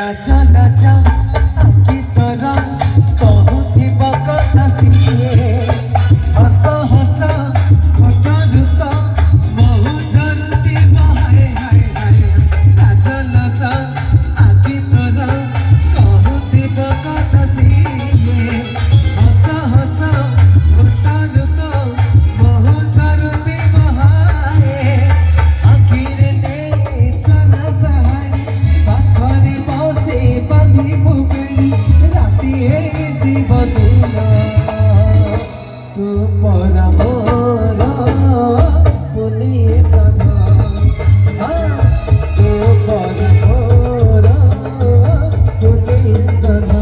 लाचा लाचा आखि तोरा कहूथिब कथा सिए हस हस हट रुत बहु झरुती हाय हाय हाय लाचा लाचा आखि तोरा कहूथिब कथा सिए हस हस हट रुत बहु झरुती हाय आखिरे ने चला सहानी पाखरे बसे बांधी मुगड़ी राती है जीवन तू परा मोर पुनी सदा तू परा मोर पुनी सदा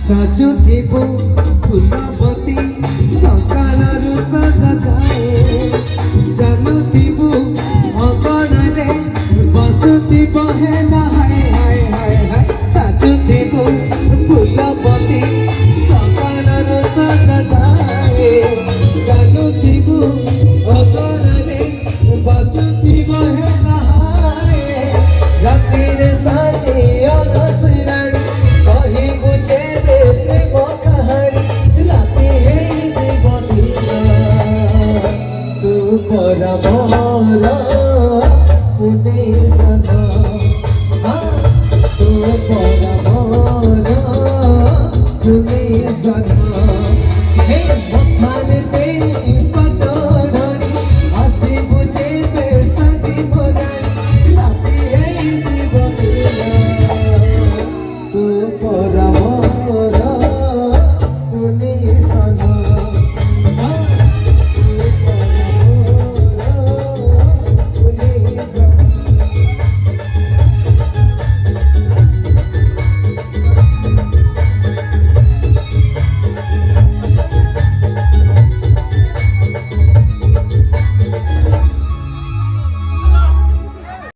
सजुथिबु फुलबती सकालरु सजाए चलुथिबु अगणरे बसुथिबु हे हाय हाय हाय हाय सजुथिबु फुलबती सकालरु सजाए चलुथिबु अगणरे बसुथिबु हे हाय रातिरे साजे अलसराणी कहिबु जे परा मोर पुने सदा तू परा मोर पुने सदा।